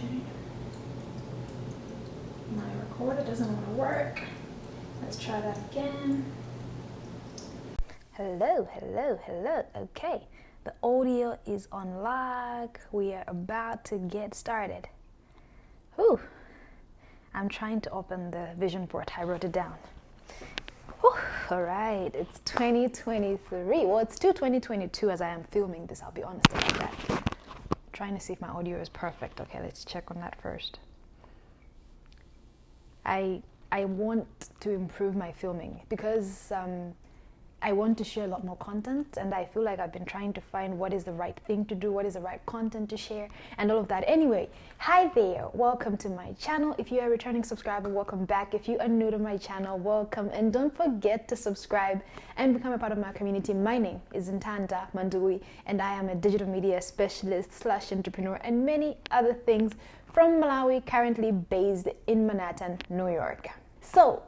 Okay. My recorder doesn't want to work. Let's try that again. Hello. Okay, the audio is on lock. We are about to get started. Whew. I'm trying to open the vision board. I wrote it down. Whew. All right, it's 2023. Well, it's still 2022 as I am filming this. I'll be honest about that. Trying to see if my audio is perfect. Okay, let's check on that first. I want to improve my filming because I want to share a lot more content, and I feel like I've been trying to find what is the right thing to do, what is the right content to share, and all of that. Anyway, hi there, welcome to my channel. If you are a returning subscriber, welcome back. If you are new to my channel, welcome, and don't forget to subscribe and become a part of my community. My name is Nthanda Manduwi, and I am a digital media specialist / entrepreneur and many other things from Malawi, currently based in Manhattan, New York. So,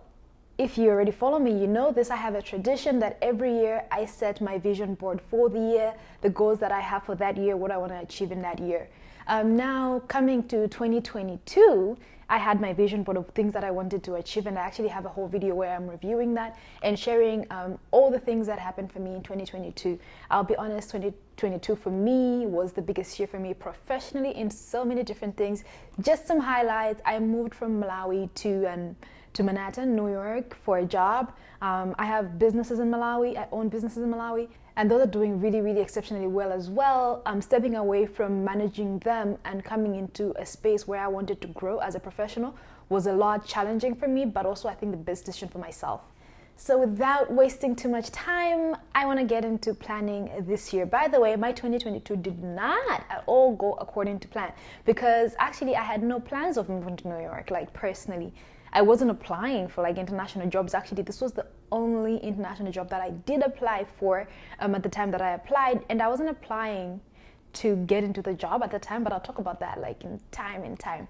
if you already follow me, you know this. I have a tradition that every year I set my vision board for the year, the goals that I have for that year, what I want to achieve in that year. Now, coming to 2022, I had my vision board of things that I wanted to achieve, and I actually have a whole video where I'm reviewing that and sharing all the things that happened for me in 2022. I'll be honest, 2022 for me was the biggest year for me professionally in so many different things. Just some highlights. I moved from Malawi to Manhattan, New York for a job. I have businesses in Malawi. I own businesses in Malawi, and those are doing really, really exceptionally well as well. I'm stepping away from managing them and coming into a space where I wanted to grow as a professional was a lot challenging for me, but also I think the best decision for myself. So without wasting too much time, I want to get into planning this year. By the way, my 2022 did not at all go according to plan because actually I had no plans of moving to New York, like personally. I wasn't applying for like international jobs. Actually, this was the only international job that I did apply for at the time that I applied. And I wasn't applying to get into the job at the time, but I'll talk about that like in time.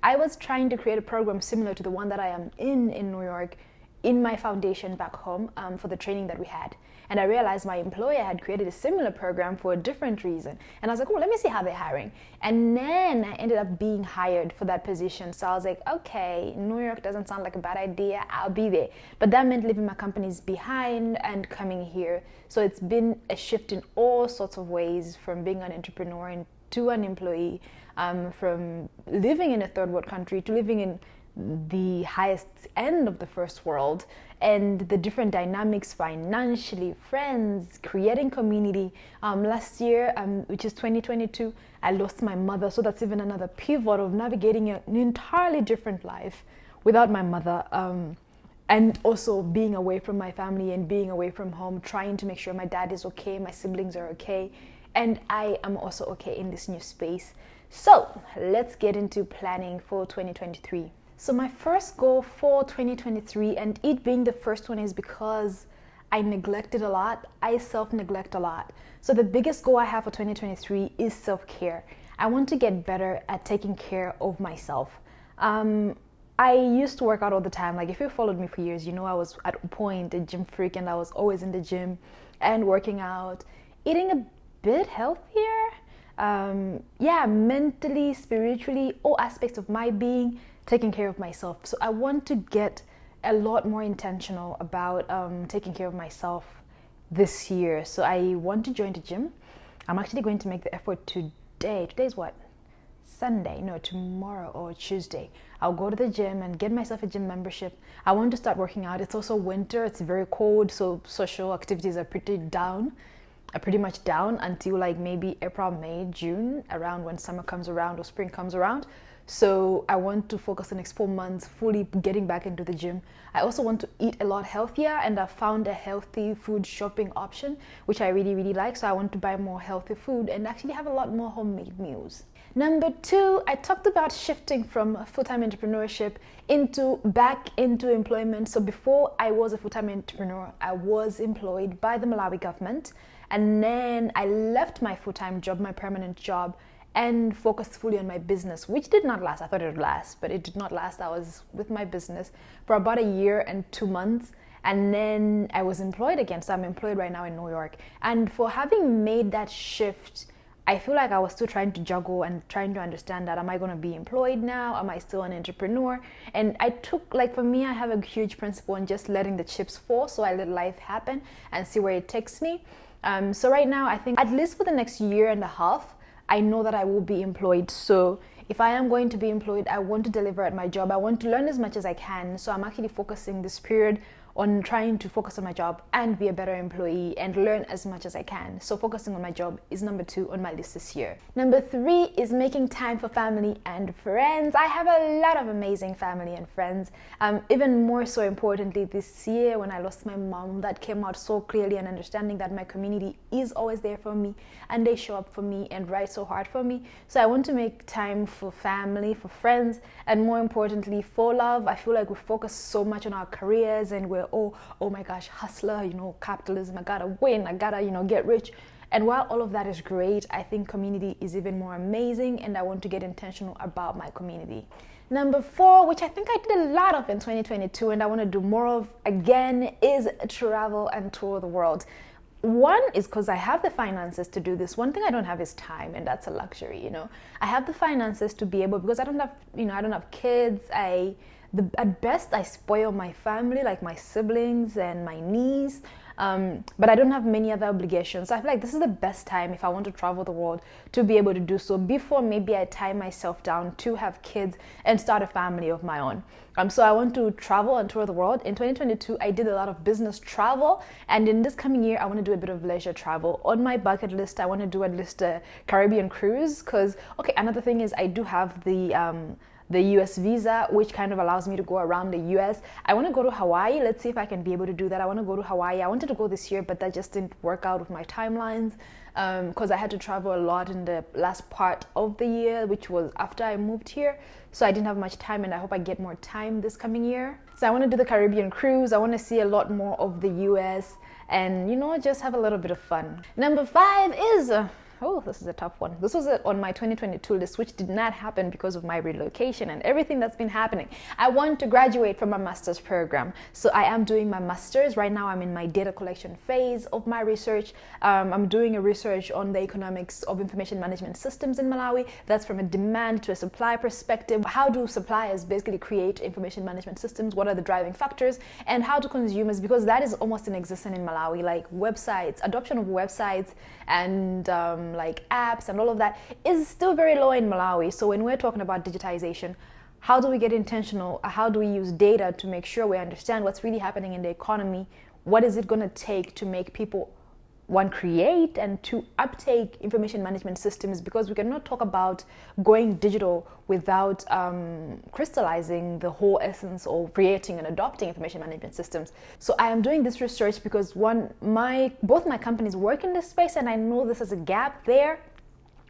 I was trying to create a program similar to the one that I am in New York in my foundation back home for the training that we had. And I realized my employer had created a similar program for a different reason. And I was like, oh, let me see how they're hiring. And then I ended up being hired for that position. So I was like, okay, New York doesn't sound like a bad idea. I'll be there. But that meant leaving my companies behind and coming here. So it's been a shift in all sorts of ways, from being an entrepreneur to an employee, from living in a third world country to living in the highest end of the first world, and the different dynamics financially, friends, creating community. Last year, which is 2022, I lost my mother, so that's even another pivot of navigating an entirely different life without my mother, and also being away from my family and being away from home, trying to make sure my dad is okay, my siblings are okay, and I am also okay in this new space. So let's get into planning for 2023. So my first goal for 2023, and it being the first one, is because I neglected a lot. I self-neglect a lot. So the biggest goal I have for 2023 is self-care. I want to get better at taking care of myself. I used to work out all the time. Like if you followed me for years, you know I was at a point a gym freak, and I was always in the gym and working out, eating a bit healthier. Mentally, spiritually, all aspects of my being, taking care of myself. So I want to get a lot more intentional about taking care of myself this year. So I want to join the gym. I'm actually going to make the effort today. Today's what? Sunday? No, tomorrow or Tuesday. I'll go to the gym and get myself a gym membership. I want to start working out. It's also winter. It's very cold, so social activities are pretty much down until like maybe April, May, June, around when summer comes around or spring comes around. So I want to focus the next 4 months fully getting back into the gym. I also want to eat a lot healthier, and I found a healthy food shopping option, which I really, really like. So I want to buy more healthy food and actually have a lot more homemade meals. Number 2, I talked about shifting from full-time entrepreneurship back into employment. So before I was a full-time entrepreneur, I was employed by the Malawi government. And then I left my full-time job, my permanent job, and focused fully on my business, which did not last. I thought it would last, but it did not last. I was with my business for about a year and 2 months, and then I was employed again. So I'm employed right now in New York. And for having made that shift, I feel like I was still trying to juggle and trying to understand that, am I going to be employed now? Am I still an entrepreneur? And I took, like, for me, I have a huge principle in just letting the chips fall. So I let life happen and see where it takes me. So right now, I think at least for the next year and a half, I know that I will be employed. So if I am going to be employed, I want to deliver at my job. I want to learn as much as I can. So I'm actually focusing this period on trying to focus on my job and be a better employee and learn as much as I can. So focusing on my job is number 2 on my list this year. Number 3 is making time for family and friends. I have a lot of amazing family and friends. Even more so importantly, this year when I lost my mom, that came out so clearly, and understanding that my community is always there for me and they show up for me and write so hard for me. So I want to make time for family, for friends, and more importantly for love. I feel like we focus so much on our careers and we're oh my gosh, hustler, capitalism, I gotta win, I gotta, get rich. And while all of that is great, I think community is even more amazing, and I want to get intentional about my community. Number 4, which I think I did a lot of in 2022 and I want to do more of again, is travel and tour the world. One is because I have the finances to do this. One thing I don't have is time, and that's a luxury, I have the finances to be able, because I don't have kids. At best, I spoil my family, like my siblings and my niece, but I don't have many other obligations. So I feel like this is the best time, if I want to travel the world, to be able to do so before maybe I tie myself down to have kids and start a family of my own. So I want to travel and tour the world. In 2022, I did a lot of business travel, and in this coming year, I want to do a bit of leisure travel. On my bucket list, I want to do at least a Caribbean cruise, because, another thing is I do have the US visa, which kind of allows me to go around the US. I want to go to Hawaii. Let's see if I can be able to do that. I want to go to Hawaii. I wanted to go this year, but that just didn't work out with my timelines, because I had to travel a lot in the last part of the year, which was after I moved here. So I didn't have much time, and I hope I get more time this coming year. So I want to do the Caribbean cruise. I want to see a lot more of the US and, just have a little bit of fun. Number 5 is... this is a tough one. This was on my 2022 list, which did not happen because of my relocation and everything that's been happening. I want to graduate from my master's program. So I am doing my master's. Right now I'm in my data collection phase of my research. I'm doing a research on the economics of information management systems in Malawi. That's from a demand to a supply perspective. How do suppliers basically create information management systems? What are the driving factors? And how do consumers, because that is almost inexistent in Malawi, like websites, adoption of websites and like apps and all of that is still very low in Malawi. So when we're talking about digitization, how do we get intentional? How do we use data to make sure we understand what's really happening in the economy? What is it going to take to make people, one, create, and two, uptake information management systems? Because we cannot talk about going digital without crystallizing the whole essence of creating and adopting information management systems. So I am doing this research because both my companies work in this space, and I know this is a gap there.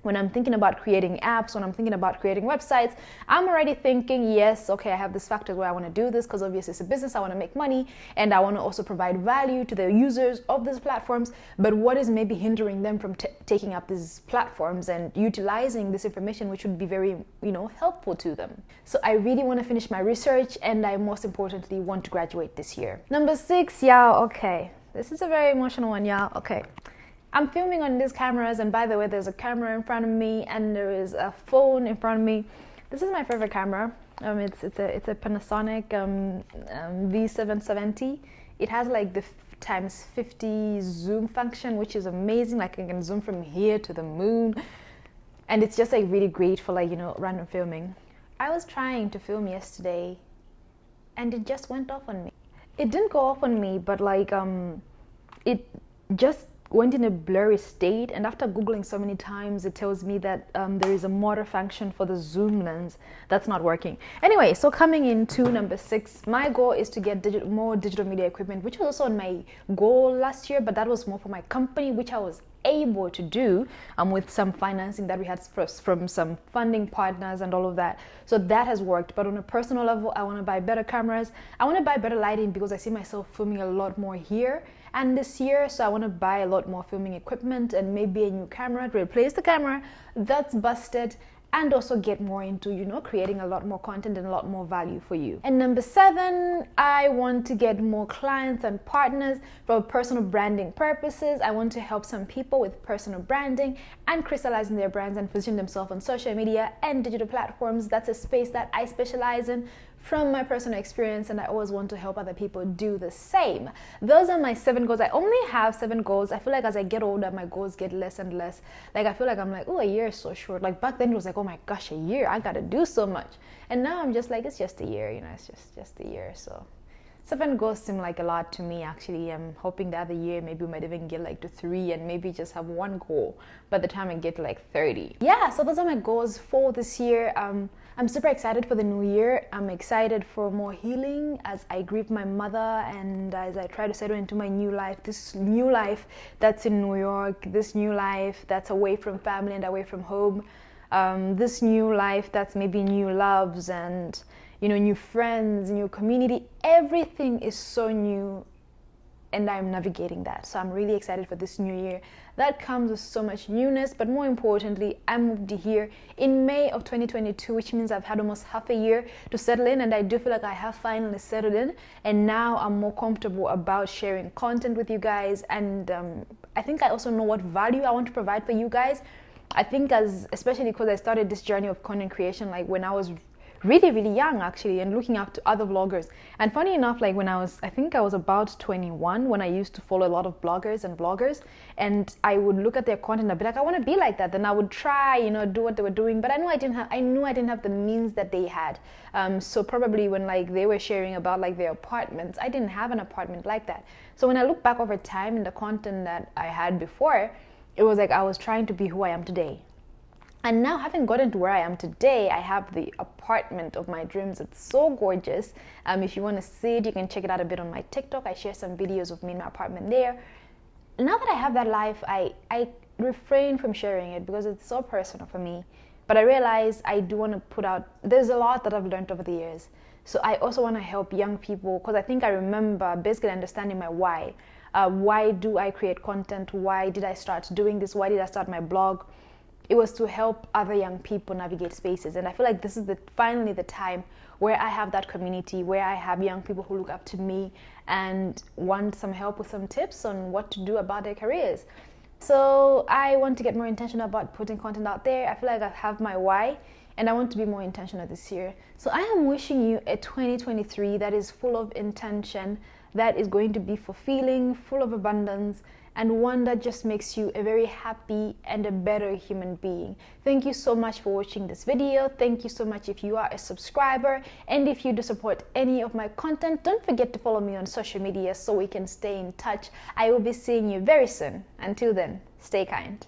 When I'm thinking about creating apps, when I'm thinking about creating websites, I'm already thinking, yes, okay, I have this factor where I want to do this because obviously it's a business, I want to make money, and I want to also provide value to the users of these platforms. But what is maybe hindering them from taking up these platforms and utilizing this information, which would be very, helpful to them? So I really want to finish my research, and I most importantly want to graduate this year. Number 6, y'all, okay. This is a very emotional one, y'all, okay. I'm filming on these cameras, and by the way, there's a camera in front of me and there is a phone in front of me. This is my favorite camera. It's a Panasonic V770. It has like the times 50 zoom function, which is amazing. Like I can zoom from here to the moon, and it's just like really great for like random filming. I was trying to film yesterday, and it just went off on me. It didn't go off on me, but like it just went in a blurry state, and after googling so many times, it tells me that there is a motor function for the zoom lens that's not working. Anyway, so coming into number 6, my goal is to get more digital media equipment, which was also on my goal last year, but that was more for my company, which I was able to do with some financing that we had from some funding partners and all of that. So that has worked. But on a personal level, I want to buy better cameras. I want to buy better lighting because I see myself filming a lot more here and this year. So I want to buy a lot more filming equipment and maybe a new camera to replace the camera that's busted. and also get more into, creating a lot more content and a lot more value for you. And number 7, I want to get more clients and partners for personal branding purposes. I want to help some people with personal branding and crystallizing their brands and position themselves on social media and digital platforms. That's a space that I specialize in from my personal experience, and I always want to help other people do the same. Those are my 7 goals. I only have 7 goals. I feel like as I get older, my goals get less and less. Like, I feel like I'm like, oh, a year is so short. Like, back then it was like, oh my gosh, a year, I gotta do so much. And now I'm just like, it's just a year, it's just a year. So 7 goals seem like a lot to me, actually. I'm hoping the other year maybe we might even get like to 3 and maybe just have 1 goal by the time I get to like 30. Yeah, so those are my goals for this year. I'm super excited for the new year. I'm excited for more healing as I grieve my mother and as I try to settle into my new life, this new life that's in New York, this new life that's away from family and away from home, this new life that's maybe new loves and new friends, new community. Everything is so new and I'm navigating that. So I'm really excited for this new year. That comes with so much newness, but more importantly, I moved here in May of 2022, which means I've had almost half a year to settle in, and I do feel like I have finally settled in, and now I'm more comfortable about sharing content with you guys, and I think I also know what value I want to provide for you guys. I think especially because I started this journey of content creation like when I was really, really young, actually, and looking up to other vloggers. And funny enough, like when I think I was about 21 when I used to follow a lot of bloggers and vloggers, and I would look at their content and I'd be like, I want to be like that. Then I would try, do what they were doing, but I knew I didn't have the means that they had. So probably when like they were sharing about like their apartments, I didn't have an apartment like that. So when I look back over time in the content that I had before, it was like I was trying to be who I am today. And now, having gotten to where I am today, I have the apartment of my dreams. It's so gorgeous. If you want to see it, you can check it out a bit on my TikTok. I share some videos of me in my apartment there. Now that I have that life, I refrain from sharing it because it's so personal for me. But I realize I do want to put out, there's a lot that I've learned over the years. So I also want to help young people because I think I remember basically understanding my why. Why do I create content? Why did I start doing this? Why did I start my blog? It was to help other young people navigate spaces. And I feel like this is finally the time where I have that community, where I have young people who look up to me and want some help with some tips on what to do about their careers. So I want to get more intentional about putting content out there. I feel like I have my why and I want to be more intentional this year. So I am wishing you a 2023 that is full of intention, that is going to be fulfilling, full of abundance, and one that just makes you a very happy and a better human being. Thank you so much for watching this video. Thank you so much if you are a subscriber, and if you do support any of my content, don't forget to follow me on social media so we can stay in touch. I will be seeing you very soon. Until then, stay kind.